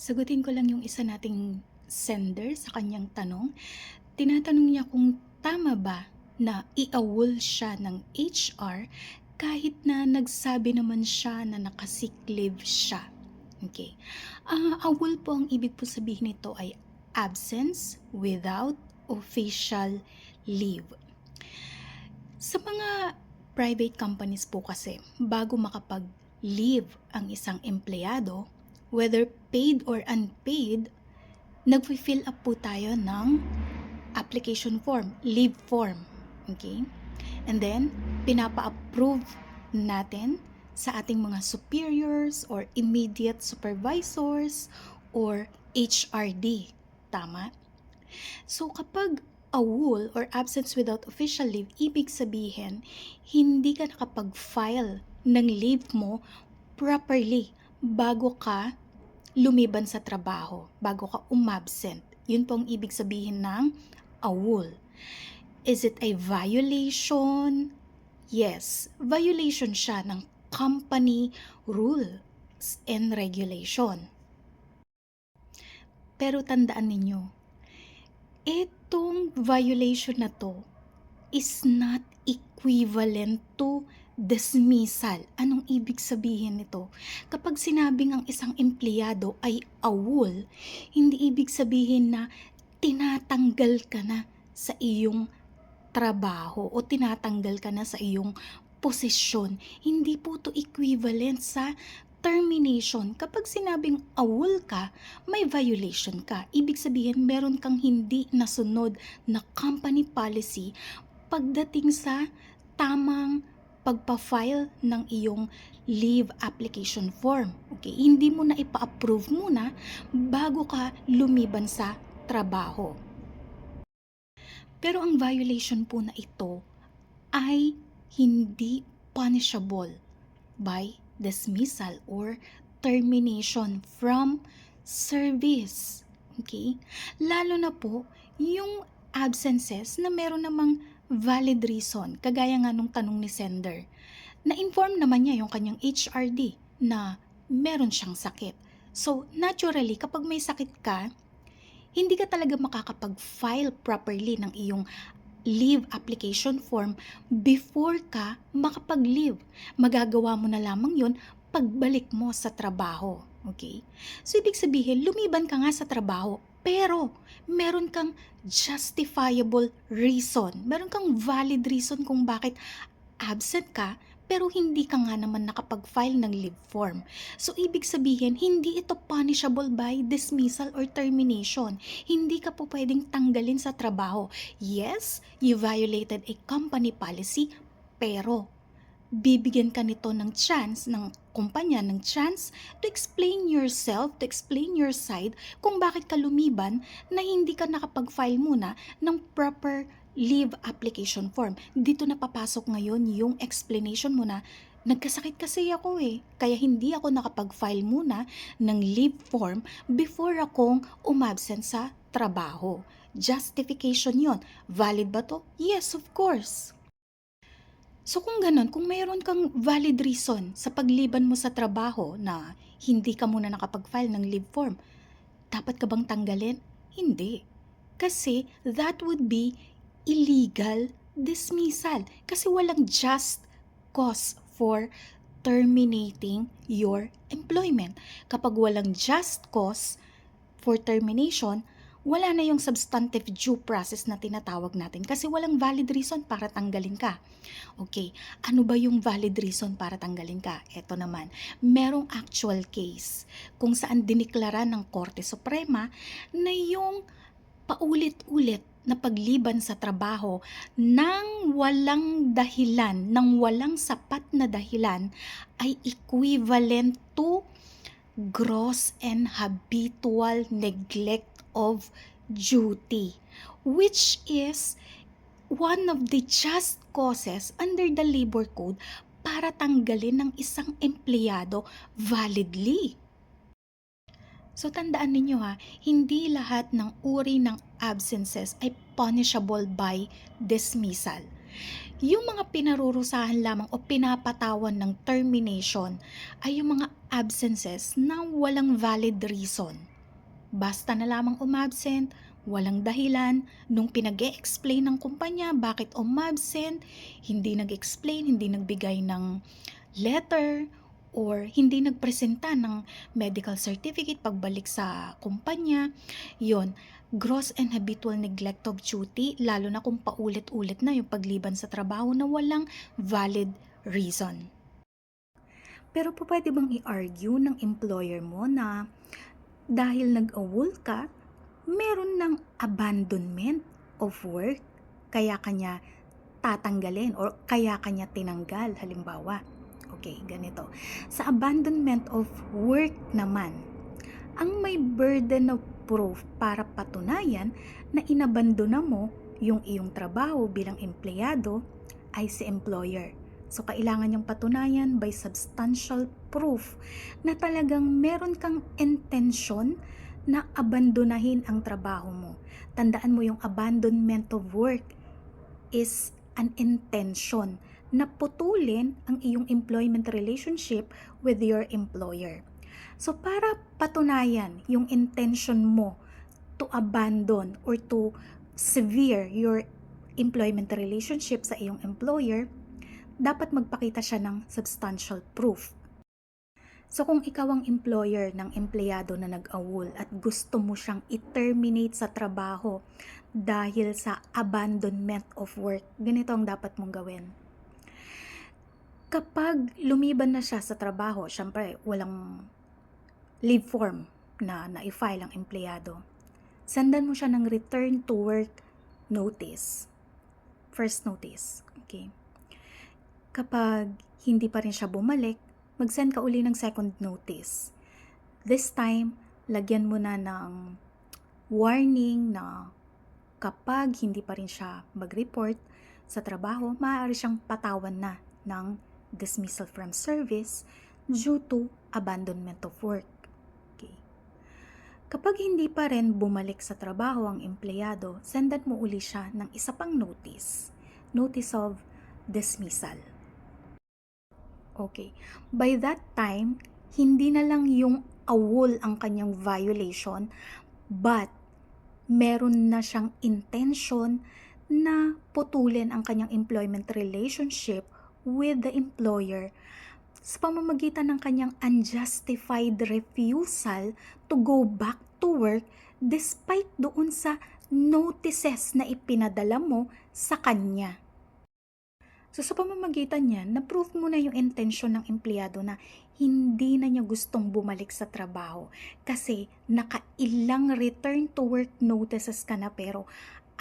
Sagutin ko lang yung isa nating sender sa kanyang tanong. Tinatanong niya kung tama ba na i-awol siya ng HR kahit na nagsabi naman siya na naka-sick leave siya. Okay. Awol po ang ibig po sabihin nito ay absence without official leave. Sa mga private companies po kasi, bago makapag-leave ang isang empleyado, whether paid or unpaid, nag-fill up po tayo ng application form, leave form. Okay? And then, pinapa-approve natin sa ating mga superiors or immediate supervisors or HRD. Tama? So kapag awol or absence without official leave, ibig sabihin, hindi ka nakapag-file ng leave mo properly bago ka lumiban sa trabaho, bago ka umabsent. Yun pong ibig sabihin ng awol. Is it a violation? Yes, violation siya ng company rules and regulation. Pero tandaan ninyo, itong violation na to is not equivalent to dismissal. Anong ibig sabihin nito? Kapag sinabing ang isang empleyado ay awol, hindi ibig sabihin na tinatanggal ka na sa iyong trabaho o tinatanggal ka na sa iyong posisyon. Hindi po to equivalent sa termination. Kapag sinabing awol ka, may violation ka. Ibig sabihin, meron kang hindi nasunod na company policy pagdating sa tamang pagpa-file ng iyong leave application form. Okay, hindi mo na ipa-approve muna bago ka lumiban sa trabaho. Pero ang violation po na ito ay hindi punishable by dismissal or termination from service. Okay? Lalo na po yung absences na meron namang valid reason, kagaya nga nung tanong ni sender. Na-inform naman niya yung kanyang HRD na meron siyang sakit. So, naturally, kapag may sakit ka, hindi ka talaga makakapag-file properly ng iyong leave application form before ka makapag-leave. Magagawa mo na lamang yun pagbalik mo sa trabaho. Okay? So, ibig sabihin, lumiban ka nga sa trabaho, pero meron kang justifiable reason. Meron kang valid reason kung bakit absent ka, pero hindi ka nga naman nakapag-file ng leave form. So, ibig sabihin, hindi ito punishable by dismissal or termination. Hindi ka po pwedeng tanggalin sa trabaho. Yes, you violated a company policy, pero bibigyan ka nito ng chance, ng kumpanya ng chance to explain yourself, to explain your side kung bakit ka lumiban na hindi ka nakapag-file muna ng proper leave application form. Dito na papasok ngayon yung explanation mo na nagkasakit kasi ako kaya hindi ako nakapag-file muna ng leave form before akong umabsent sa trabaho. Justification yon. Valid ba to? Yes, of course. So kung ganun, kung mayroon kang valid reason sa pagliban mo sa trabaho na hindi ka muna nakapag-file ng leave form, dapat ka bang tanggalin? Hindi. Kasi that would be illegal dismissal. Kasi walang just cause for terminating your employment. Kapag walang just cause for termination, wala na yung substantive due process na tinatawag natin kasi walang valid reason para tanggalin ka. Okay, ano ba yung valid reason para tanggalin ka? Ito naman, merong actual case kung saan diniklara ng Korte Suprema na yung paulit-ulit na pagliban sa trabaho nang walang dahilan, nang walang sapat na dahilan ay equivalent to gross and habitual neglect of duty, which is one of the just causes under the labor code para tanggalin ng isang empleyado validly. So tandaan ninyo hindi lahat ng uri ng absences ay punishable by dismissal. Yung mga pinarurusahan lamang o pinapatawan ng termination ay yung mga absences na walang valid reason. basta na lamang umabsent, walang dahilan, nung pinag-e-explain ng kumpanya bakit umabsent, hindi nag-explain, hindi nagbigay ng letter, or hindi nagpresenta ng medical certificate pagbalik sa kumpanya, yon gross and habitual neglect of duty, lalo na kung paulit-ulit na yung pagliban sa trabaho na walang valid reason. Pero po pwede bang i-argue ng employer mo na dahil nag-awol ka, meron ng abandonment of work, kaya kanya tatanggalin or kaya kanya tinanggal, halimbawa. Okay, ganito. Sa abandonment of work naman, ang may burden of proof para patunayan na inabandona mo yung iyong trabaho bilang empleyado ay si employer. So, kailangan niyang patunayan by substantial proof na talagang meron kang intention na abandonahin ang trabaho mo. Tandaan mo, yung abandonment of work is an intention na putulin ang iyong employment relationship with your employer. So, para patunayan yung intention mo to abandon or to sever your employment relationship sa iyong employer, dapat magpakita siya ng substantial proof. So kung ikaw ang employer ng empleyado na nag-awol at gusto mo siyang i-terminate sa trabaho dahil sa abandonment of work, ganito ang dapat mong gawin. Kapag lumiban na siya sa trabaho, syempre walang leave form na na-file ang empleyado. Sendan mo siya ng return to work notice. First notice. Okay. Kapag hindi pa rin siya bumalik, mag-send ka uli ng second notice. This time, lagyan mo na ng warning na kapag hindi pa rin siya mag-report sa trabaho, maaari siyang patawan na ng dismissal from service due to abandonment of work. Okay. Kapag hindi pa rin bumalik sa trabaho ang empleyado, sendan mo uli siya ng isa pang notice. Notice of dismissal. Okay. By that time, hindi na lang yung awol ang kanyang violation, but meron na siyang intention na putulin ang kanyang employment relationship with the employer sa pamamagitan ng kanyang unjustified refusal to go back to work despite doon sa notices na ipinadala mo sa kanya. So sa pamamagitan niyan, na-prove mo na yung intensyon ng empleyado na hindi na niya gustong bumalik sa trabaho kasi nakailang return to work notices ka na pero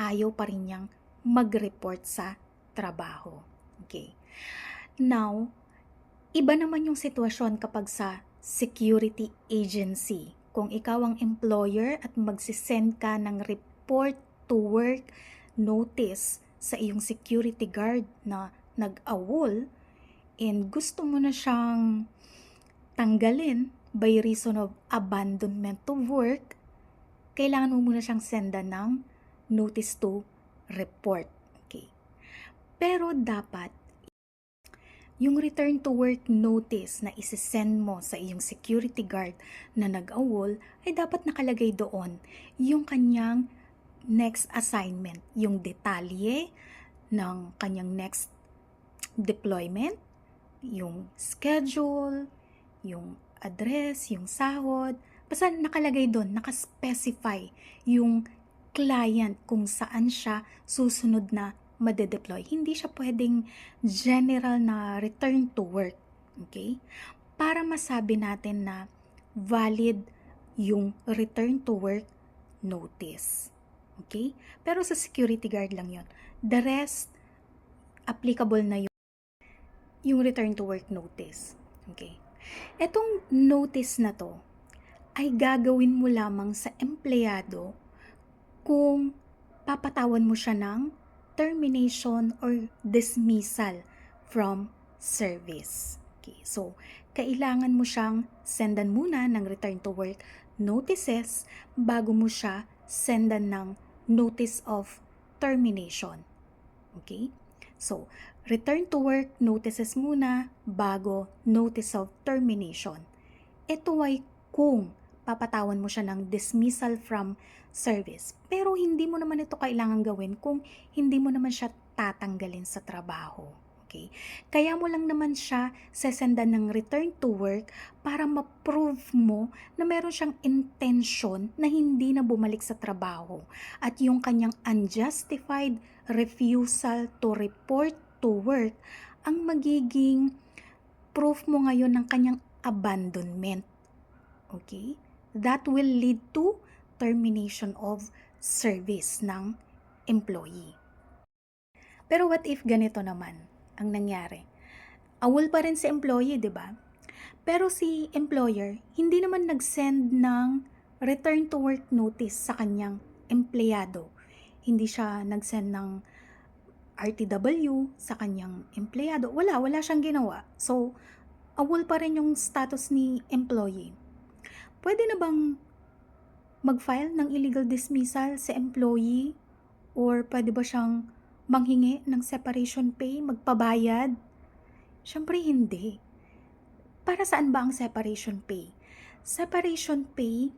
ayaw pa rin niyang mag-report sa trabaho. Okay. Now, iba naman yung sitwasyon kapag sa security agency. Kung ikaw ang employer at magsisend ka ng report to work notice sa iyong security guard na nag-awol and gusto mo na siyang tanggalin by reason of abandonment of work, kailangan mo muna siyang senda ng notice to report. Okay. Pero dapat yung return to work notice na isesend mo sa iyong security guard na nag-awol ay dapat nakalagay doon yung kanyang next assignment, yung detalye ng kanyang next deployment, yung schedule, yung address, yung sahod, basta nakalagay doon, nakaspecify yung client kung saan siya susunod na madedeploy. Hindi siya pwedeng general na return to work. Okay? Para masabi natin na valid yung return to work notice. Okay? Pero sa security guard lang yon. The rest, applicable na yung return to work notice. Okay? Etong notice na to ay gagawin mo lamang sa empleyado kung papatawan mo siya ng termination or dismissal from service. Okay, so kailangan mo siyang sendan muna ng return to work notices bago mo siya sendan ng notice of termination. Okay? So, return to work notices muna bago notice of termination. Ito ay kung papatawan mo siya ng dismissal from service. Pero hindi mo naman ito kailangan gawin kung hindi mo naman siya tatanggalin sa trabaho. Okay? Kaya mo lang naman siya sesendan ng return to work para ma-prove mo na meron siyang intention na hindi na bumalik sa trabaho. At yung kanyang unjustified refusal to report to work ang magiging proof mo ngayon ng kanyang abandonment. Okay? That will lead to termination of service ng employee. Pero what if ganito naman ang nangyari? Awol pa rin si employee, di ba? Pero si employer, hindi naman nag-send ng return to work notice sa kanyang empleyado. Hindi siya nag-send ng RTW sa kanyang empleyado. Wala siyang ginawa. So, awol pa rin yung status ni employee. Pwede na bang mag-file ng illegal dismissal sa employee? Or pwede ba siyang manghingi ng separation pay, magpabayad? Siyempre hindi. Para saan ba ang separation pay? Separation pay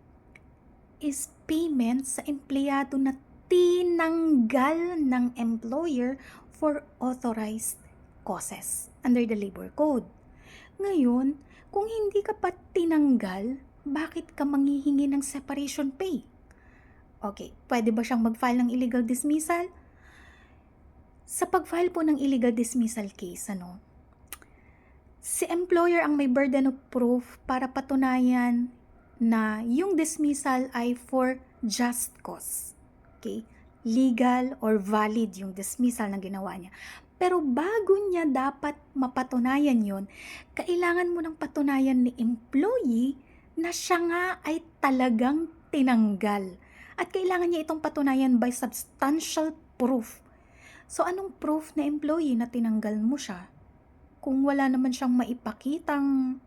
is payment sa empleyado na tinanggal ng employer for authorized causes under the labor code. Ngayon, kung hindi ka pa tinanggal, bakit ka manghihingi ng separation pay? Okay, pwede ba siyang mag-file ng illegal dismissal? Sa pag-file po ng illegal dismissal case, si employer ang may burden of proof para patunayan na yung dismissal ay for just cause. Okay? Legal or valid yung dismissal na ginawa niya. Pero bago niya dapat mapatunayan yon, kailangan mo ng patunayan ni employee na siya nga ay talagang tinanggal. At kailangan niya itong patunayan by substantial proof. So, anong proof na employee na tinanggal mo siya? Kung wala naman siyang maipakitang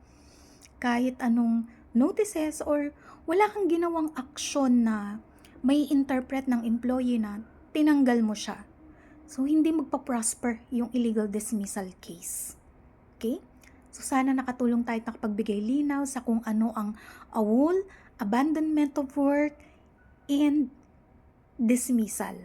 kahit anong notices or wala kang ginawang aksyon na may interpret ng employee na tinanggal mo siya. So, hindi magpa-prosper yung illegal dismissal case. Okay? So, sana nakatulong tayo nakapagbigay linaw sa kung ano ang awol, abandonment of work, and dismissal.